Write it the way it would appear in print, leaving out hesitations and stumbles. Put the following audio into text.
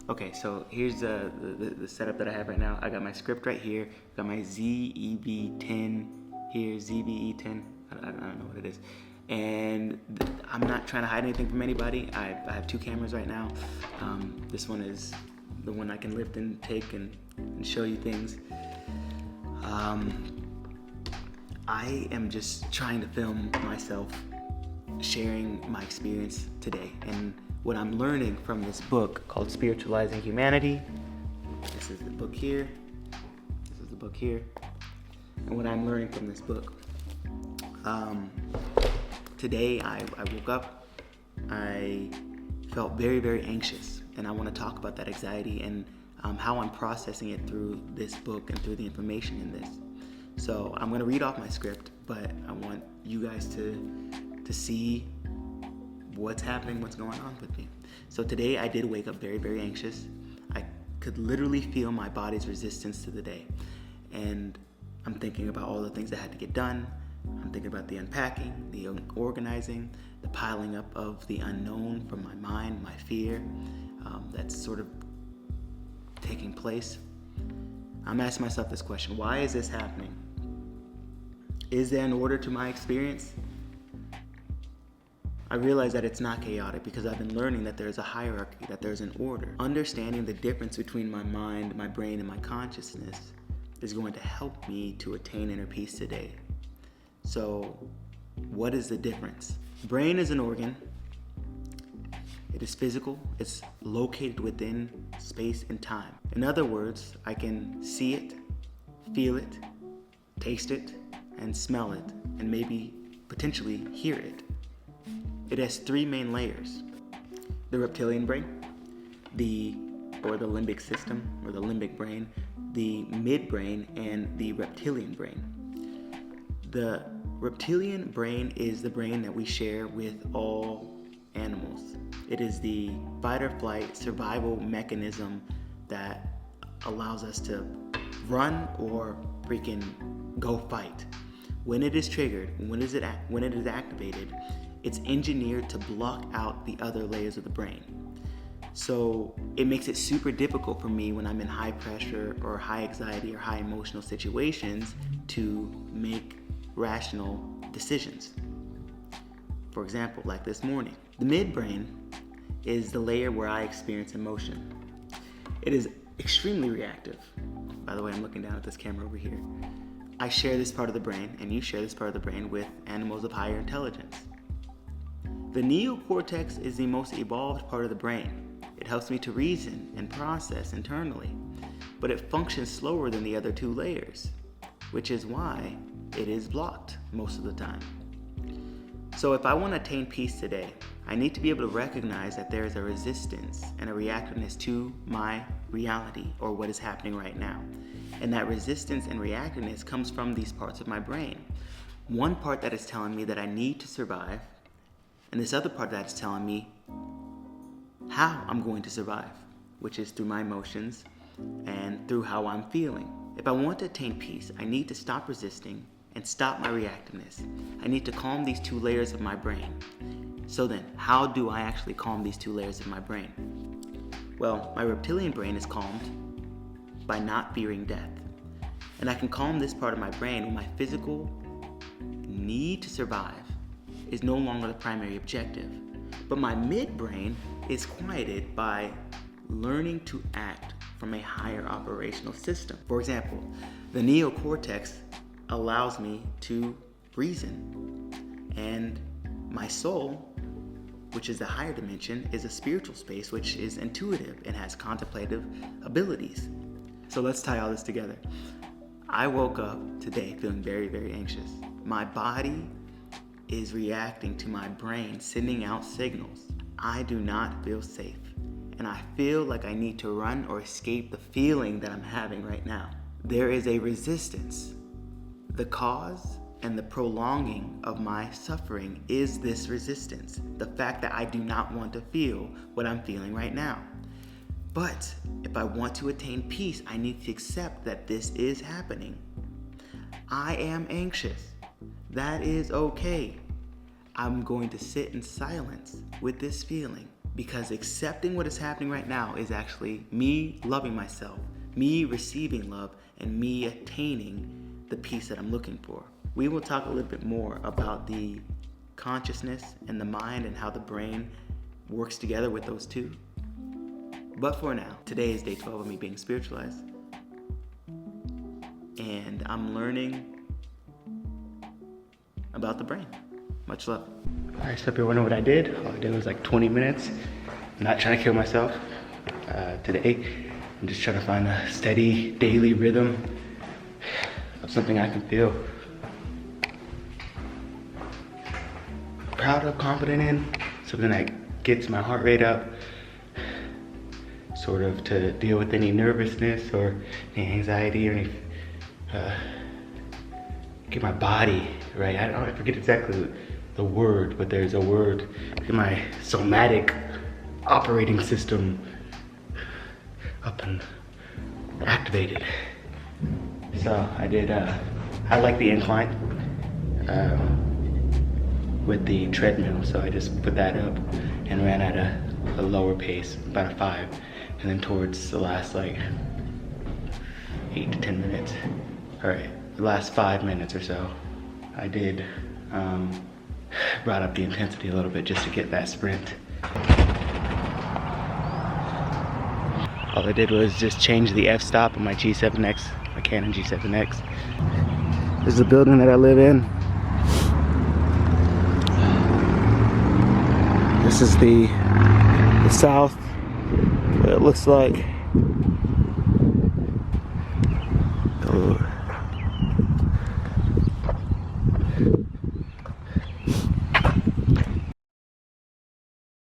Okay, so here's the setup that I have right now. I got my script right here. Got my ZEV10 here, ZBE10. I don't know what it is. And I'm not trying to hide anything from anybody. I have two cameras right now. This one is the one I can lift and take and show you things. I am just trying to film myself sharing my experience today and what I'm learning from this book called Spiritualizing Humanity. This is the book here. This is the book here. And what I'm learning from this book. Today I woke up. I felt very, very anxious. And I want to talk about that anxiety and how I'm processing it through this book and through the information in this. So I'm going to read off my script, but I want you guys to see what's happening, what's going on with me. So today I did wake up very, very anxious. I could literally feel my body's resistance to the day. And I'm thinking about all the things that had to get done. I'm thinking about the unpacking, the organizing, the piling up of the unknown from my mind, my fear that's sort of taking place. I'm asking myself this question: why is this happening? Is there an order to my experience? I realize that it's not chaotic because I've been learning that there's a hierarchy, that there's an order. Understanding the difference between my mind, my brain, and my consciousness is going to help me to attain inner peace today. So, what is the difference? Brain is an organ. It is physical. It's located within space and time. In other words, I can see it, feel it, taste it, and smell it, and maybe potentially hear it. It has three main layers: the reptilian brain, the limbic system, or the limbic brain, the midbrain, and the reptilian brain. The reptilian brain is the brain that we share with all animals. It is the fight or flight survival mechanism that allows us to run or freaking go fight. When it is triggered, when it is activated, it's engineered to block out the other layers of the brain. So it makes it super difficult for me when I'm in high pressure or high anxiety or high emotional situations to make rational decisions. For example, like this morning. The midbrain is the layer where I experience emotion. It is extremely reactive. By the way, I'm looking down at this camera over here. I share this part of the brain, and you share this part of the brain with animals of higher intelligence. The neocortex is the most evolved part of the brain. It helps me to reason and process internally, but it functions slower than the other two layers, which is why it is blocked most of the time. So if I want to attain peace today, I need to be able to recognize that there is a resistance and a reactiveness to my reality, or what is happening right now. And that resistance and reactiveness comes from these parts of my brain. One part that is telling me that I need to survive, and this other part that is telling me how I'm going to survive, which is through my emotions and through how I'm feeling. If I want to attain peace, I need to stop resisting and stop my reactiveness. I need to calm these two layers of my brain. So then, how do I actually calm these two layers of my brain? Well, my reptilian brain is calmed by not fearing death. And I can calm this part of my brain when my physical need to survive is no longer the primary objective. But my midbrain is quieted by learning to act from a higher operational system. For example, the neocortex allows me to reason. And my soul, which is the higher dimension, is a spiritual space which is intuitive and has contemplative abilities. So let's tie all this together. I woke up today feeling very, very anxious. My body is reacting to my brain sending out signals. I do not feel safe, and I feel like I need to run or escape the feeling that I'm having right now. There is a resistance. The cause and the prolonging of my suffering is this resistance, the fact that I do not want to feel what I'm feeling right now. But if I want to attain peace, I need to accept that this is happening. I am anxious. That is okay. I'm going to sit in silence with this feeling. Because accepting what is happening right now is actually me loving myself, me receiving love, and me attaining the peace that I'm looking for. We will talk a little bit more about the consciousness and the mind and how the brain works together with those two. But for now, today is day 12 of me being spiritualized. And I'm learning about the brain. Much love. Alright, so if you're wondering what I did, all I did was like 20 minutes. I'm not trying to kill myself today. I'm just trying to find a steady daily rhythm of something I can feel proud of, confident in, something that gets my heart rate up, sort of to deal with any nervousness or any anxiety or any, get my body right. I forget exactly the word, but there's a word in my somatic operating system up and activated. So I did, I like the incline with the treadmill, so I just put that up and ran at a lower pace, about a 5, and then towards the last like 8 to 10 minutes, all right, the last 5 minutes or so, I did brought up the intensity a little bit just to get that sprint. All I did was just change the f-stop on my G7X, my Canon G7X. This is the building that I live in. This is the south, what it looks like. Oh.